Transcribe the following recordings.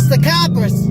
Just the coppers.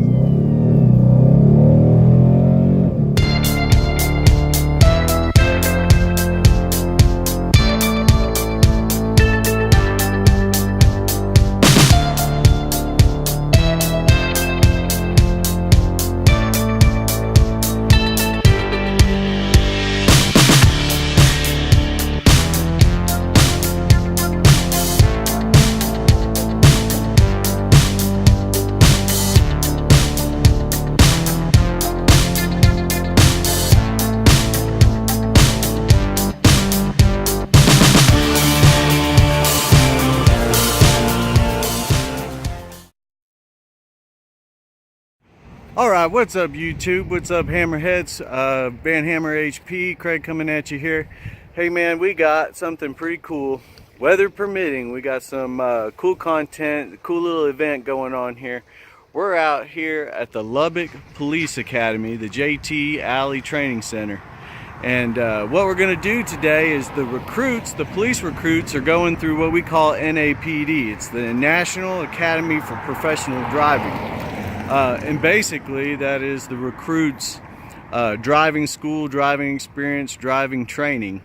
Alright, what's up YouTube? What's up Hammerheads? Vanhammer HP, Craig coming at you here. Hey man, we got something pretty cool. Weather permitting, we got some cool content, cool little event going on here. We're out here at the Lubbock Police Academy, the JT Alley Training Center. And what we're going to do today is the police recruits are going through what we call NAPD. It's the National Academy for Professional Driving. And basically that is the recruits driving school, driving experience, driving training.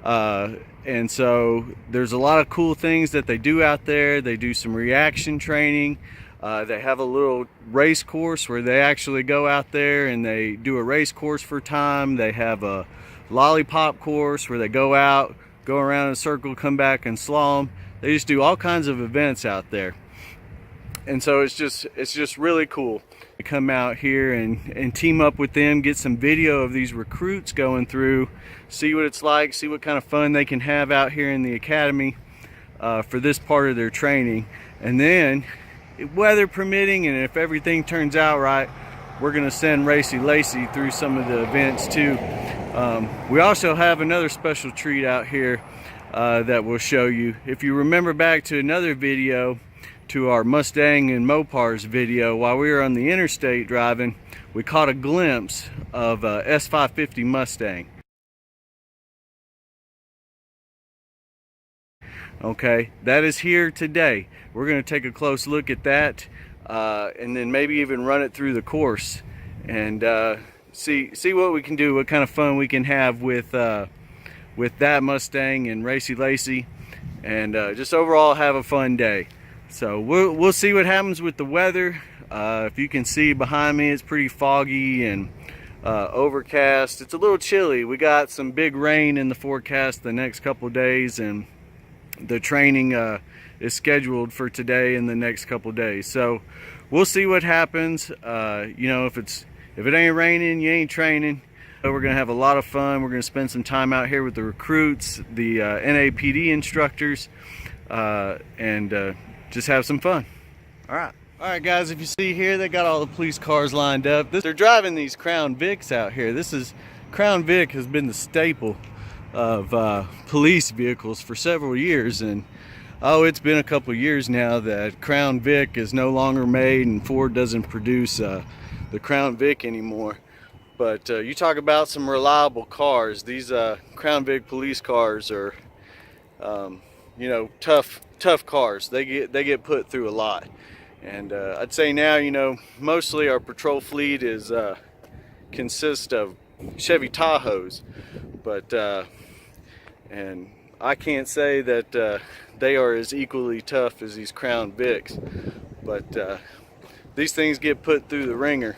And so there's a lot of cool things that they do out there. They do some reaction training. They have a little race course where they actually go out there and they do a race course for time. They have a lollipop course where they go out, go around in a circle, come back and slalom. They just do all kinds of events out there. And so it's just really cool to come out here and team up with them, get some video of these recruits going through, see what it's like, see what kind of fun they can have out here in the academy for this part of their training. And then, weather permitting, and if everything turns out right, we're going to send Racy Lacey through some of the events too. We also have another special treat out here that we'll show you. If you remember back to another video, to our Mustang and Mopars video, while we were on the interstate driving, we caught a glimpse of a S550 Mustang. Okay, that is here today. We're going to take a close look at that and then maybe even run it through the course and see what we can do, what kind of fun we can have with that Mustang and Racy Lacey, and just overall have a fun day. So we'll see what happens with the weather. If you can see behind me, it's pretty foggy and overcast. It's a little chilly. We got some big rain in the forecast the next couple of days, and the training is scheduled for today and the next couple of days. So we'll see what happens. You know, if it ain't raining, you ain't training. So we're gonna have a lot of fun. We're gonna spend some time out here with the recruits, the NAPD instructors, and just have some fun. All right guys, if you see here, they got all the police cars lined up. They're driving these Crown Vics out here. Crown Vic has been the staple of police vehicles for several years, and it's been a couple years now that Crown Vic is no longer made and Ford doesn't produce the Crown Vic anymore. But you talk about some reliable cars. These Crown Vic police cars are you know, tough cars. They get put through a lot, and I'd say now, you know, mostly our patrol fleet is consists of Chevy Tahoes, but and I can't say that they are as equally tough as these Crown Vics, but these things get put through the ringer,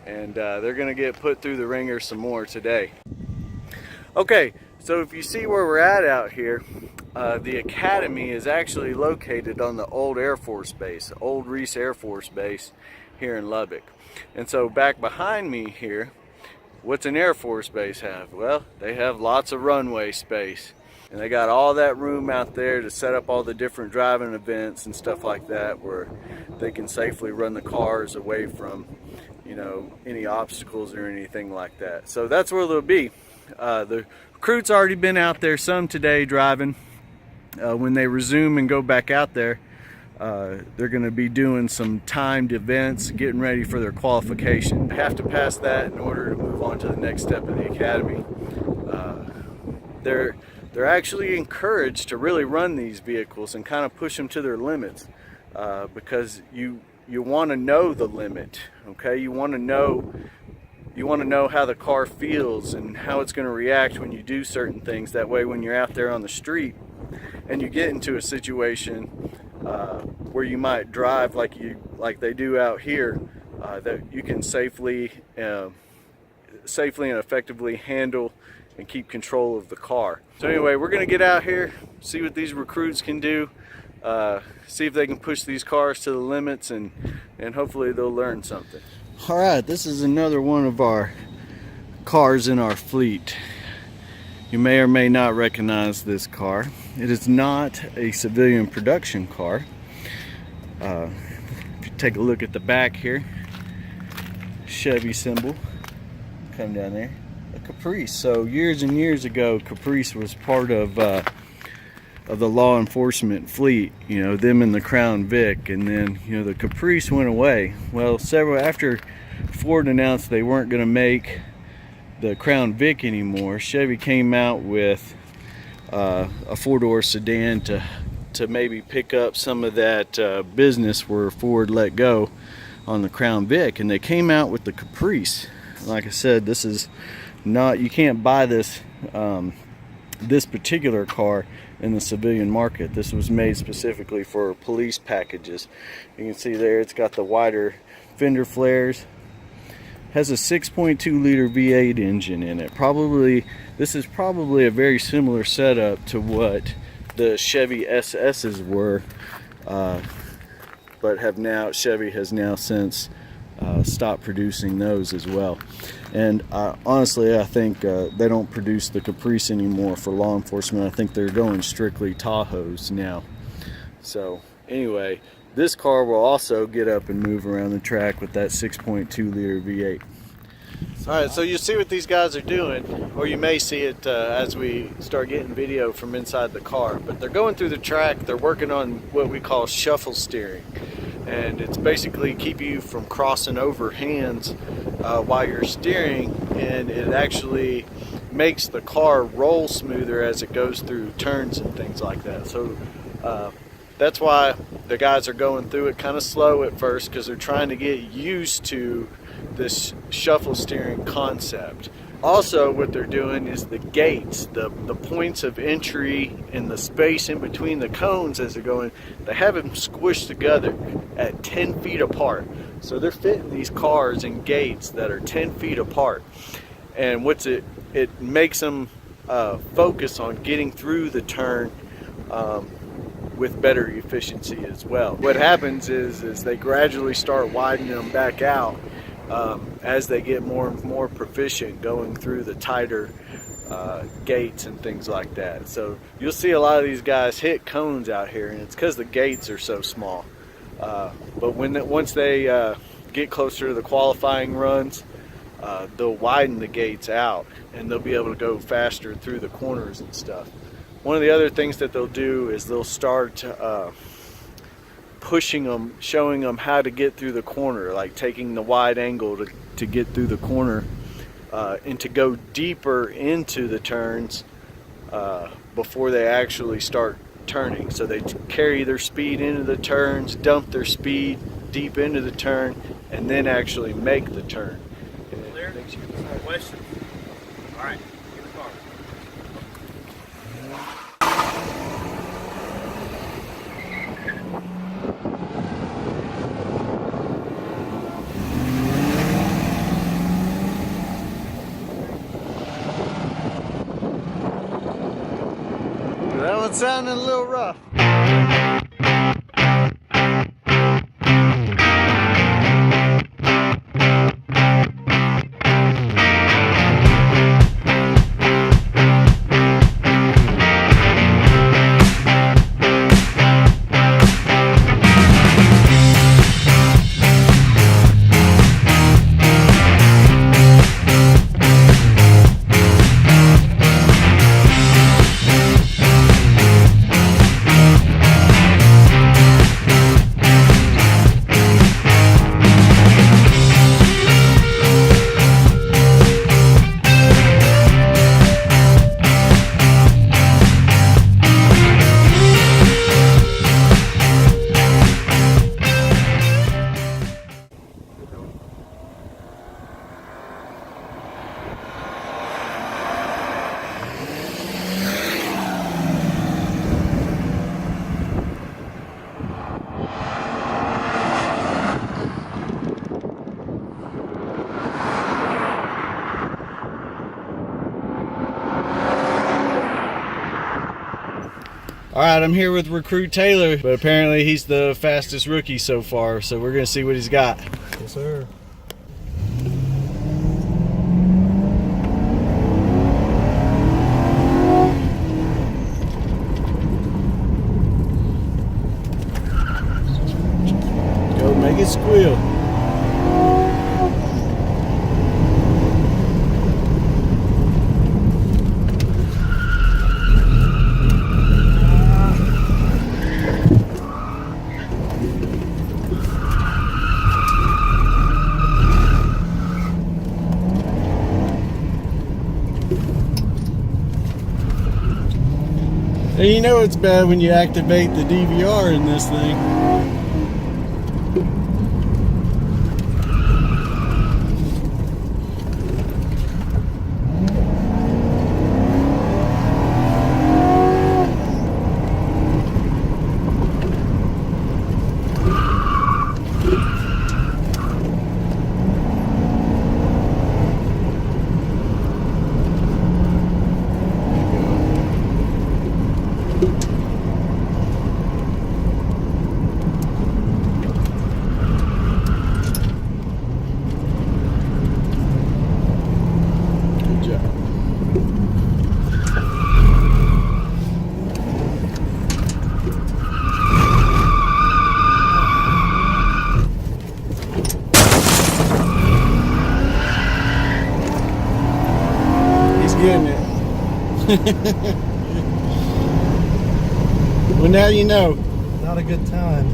and they're gonna get put through the ringer some more today. Okay, so if you see where we're at out here, the academy is actually located on the old Air Force Base, old Reese Air Force Base here in Lubbock. And so back behind me here, what's an Air Force Base have? Well, they have lots of runway space, and they got all that room out there to set up all the different driving events and stuff like that, where they can safely run the cars away from, you know, any obstacles or anything like that. So that's where they'll be. The recruits already been out there some today driving. When they resume and go back out there, they're going to be doing some timed events, getting ready for their qualification. They have to pass that in order to move on to the next step of the academy. They're actually encouraged to really run these vehicles and kind of push them to their limits, because you you want to know the limit. Okay, you want to know how the car feels and how it's going to react when you do certain things. That way, when you're out there on the street and you get into a situation where you might drive like they do out here, that you can safely and effectively handle and keep control of the car. So anyway, we're going to get out here, see what these recruits can do, see if they can push these cars to the limits, and hopefully they'll learn something. All right, this is another one of our cars in our fleet. You may or may not recognize this car. It is not a civilian production car. If you take a look at the back here, Chevy symbol, come down there, a Caprice. So years and years ago, Caprice was part of the law enforcement fleet, you know, them and the Crown Vic, and then, you know, the Caprice went away. Well, after Ford announced they weren't going to make the Crown Vic anymore, Chevy came out with a four-door sedan to maybe pick up some of that business where Ford let go on the Crown Vic, and they came out with the Caprice. Like I said, this is not, you can't buy this this particular car in the civilian market. This was made specifically for police packages. You can see there it's got the wider fender flares, has a 6.2 liter V8 engine in it. This is probably a very similar setup to what the Chevy SS's were, but Chevy has now since stopped producing those as well. And honestly, I think they don't produce the Caprice anymore for law enforcement. I think they're going strictly Tahoes now. So anyway, this car will also get up and move around the track with that 6.2 liter V8. Alright, so you see what these guys are doing, or you may see it as we start getting video from inside the car. But they're going through the track, they're working on what we call shuffle steering. And it's basically keep you from crossing over hands while you're steering, and it actually makes the car roll smoother as it goes through turns and things like that. So that's why the guys are going through it kind of slow at first, because they're trying to get used to this shuffle steering concept. Also, what they're doing is the gates, the points of entry and the space in between the cones as they're going, they have them squished together at 10 feet apart. So they're fitting these cars in gates that are 10 feet apart. And it makes them focus on getting through the turn with better efficiency as well. What happens is they gradually start widening them back out as they get more and more proficient going through the tighter gates and things like that. So you'll see a lot of these guys hit cones out here, and it's because the gates are so small. But once they get closer to the qualifying runs, they'll widen the gates out, and they'll be able to go faster through the corners and stuff. One of the other things that they'll do is they'll start pushing them, showing them how to get through the corner, like taking the wide angle to get through the corner, and to go deeper into the turns before they actually start turning. So they carry their speed into the turns, dump their speed deep into the turn, and then actually make the turn. Clear? Question? All right, get the car. That one sounded a little rough. All right, I'm here with Recruit Taylor, but apparently he's the fastest rookie so far, so we're gonna see what he's got. Yes, sir. Go make it squeal. And you know it's bad when you activate the DVR in this thing. Getting it. Well, now you know. Not a good time.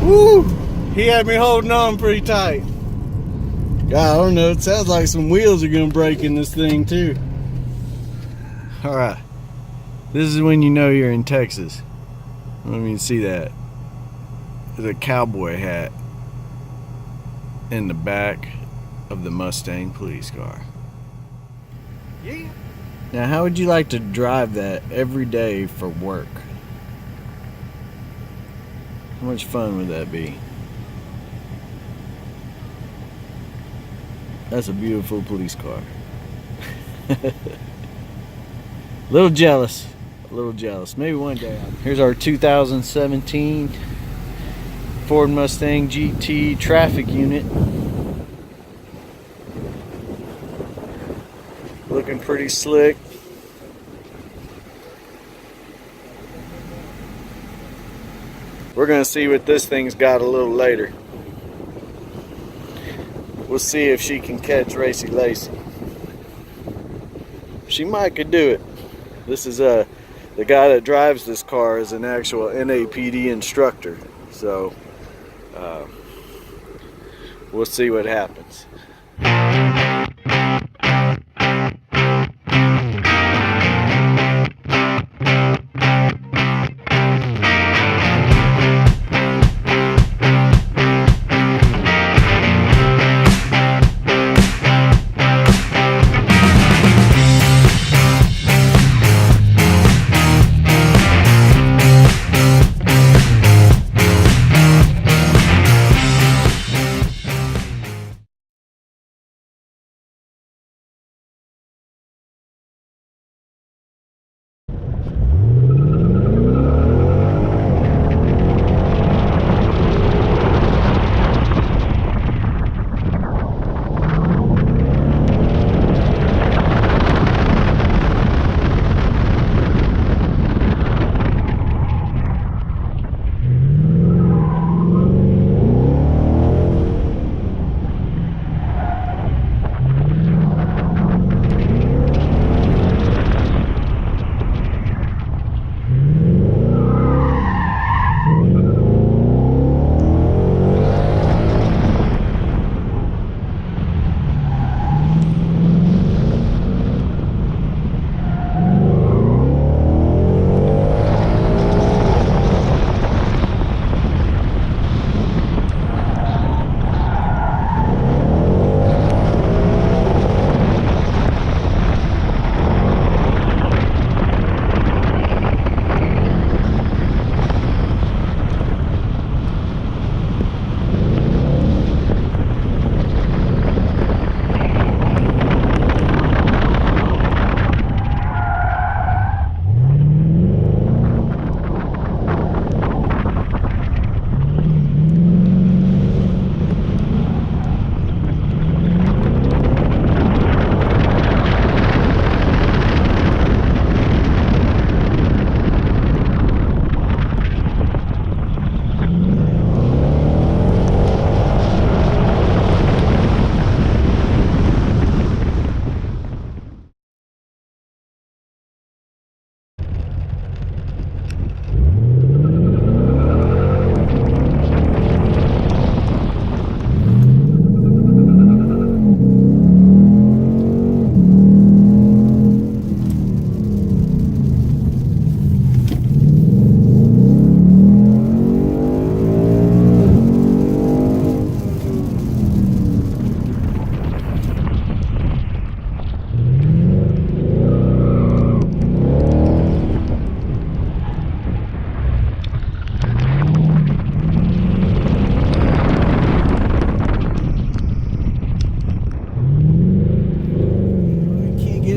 Woo! He had me holding on pretty tight. God, I don't know. It sounds like some wheels are gonna break in this thing too. All right. This is when you know you're in Texas. Let me see that. There's a cowboy hat in the back of the Mustang police car. Yeah. Now, how would you like to drive that every day for work? How much fun would that be? That's a beautiful police car. Little jealous. A little jealous. Maybe one day. Here's our 2017 Ford Mustang GT traffic unit. Looking pretty slick. We're gonna see what this thing's got a little later. We'll see if she can catch Racy Lacey. She might could do it. This is the guy that drives this car is an actual NAPD instructor, so we'll see what happens.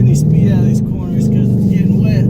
any speed out of these corners because it's getting wet.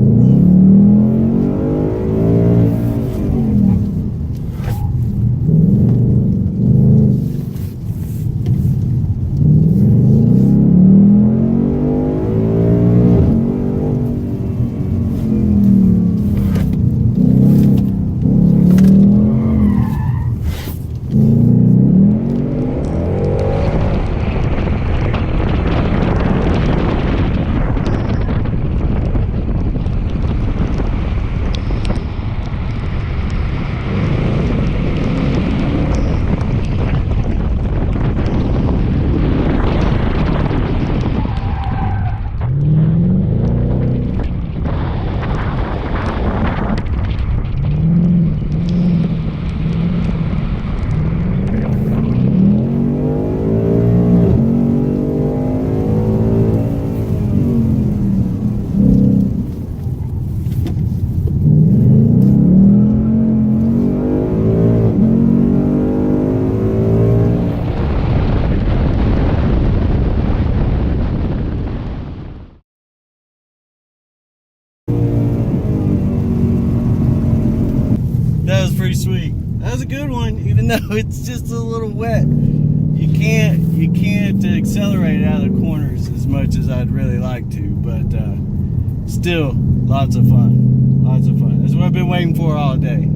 That was pretty sweet. That was a good one, even though it's just a little wet. You can't accelerate out of the corners as much as I'd really like to, but still, lots of fun. Lots of fun. That's what I've been waiting for all day.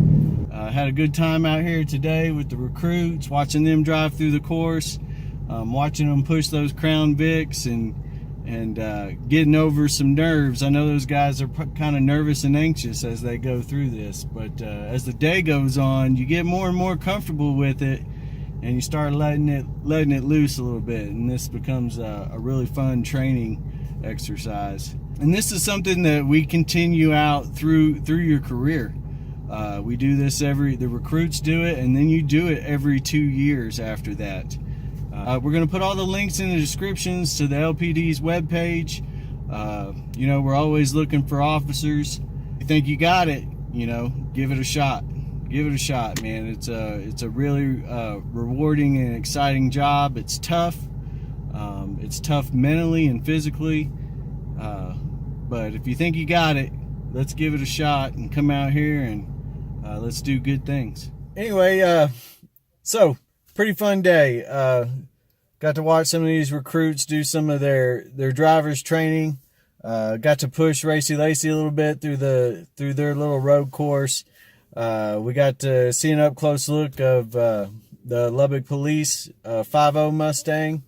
Had a good time out here today with the recruits, watching them drive through the course, watching them push those Crown Vics and getting over some nerves. I know those guys are kind of nervous and anxious as they go through this, but as the day goes on, you get more and more comfortable with it, and you start letting it loose a little bit, and this becomes a really fun training exercise. And this is something that we continue out through your career. We do this the recruits do it, and then you do it every 2 years after that. We're going to put all the links in the descriptions to the LPD's webpage. You know, we're always looking for officers. If you think you got it, you know, give it a shot. Give it a shot, man. It's a really rewarding and exciting job. It's tough. It's tough mentally and physically. But if you think you got it, let's give it a shot and come out here and let's do good things. Anyway, so pretty fun day. Got to watch some of these recruits do some of their driver's training. Got to push Racy Lacey a little bit through their little road course. We got to see an up close look of the Lubbock Police 5.0 Mustang.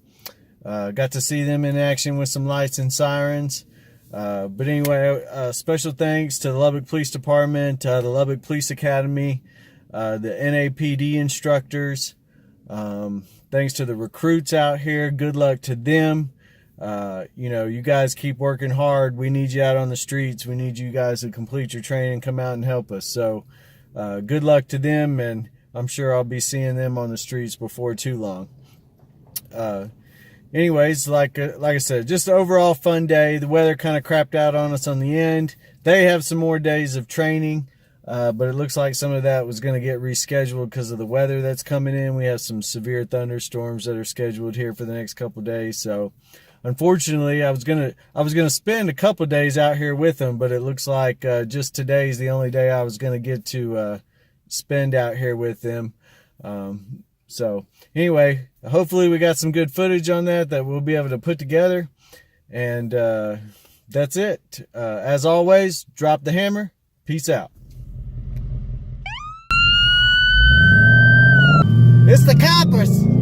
Got to see them in action with some lights and sirens. But anyway, special thanks to the Lubbock Police Department, the Lubbock Police Academy, the NAPD instructors. Thanks to the recruits out here. Good luck to them. You know, you guys keep working hard. We need you out on the streets. We need you guys to complete your training, come out and help us. So good luck to them, and I'm sure I'll be seeing them on the streets before too long. Anyways, like I said, just an overall fun day. The weather kind of crapped out on us on the end. They have some more days of training. But it looks like some of that was going to get rescheduled because of the weather that's coming in. We have some severe thunderstorms that are scheduled here for the next couple of days. So, unfortunately, I was gonna spend a couple of days out here with them, but it looks like just today's the only day I was going to get to spend out here with them. So, anyway, hopefully we got some good footage on that we'll be able to put together. And that's it. As always, drop the hammer. Peace out. It's the coppers.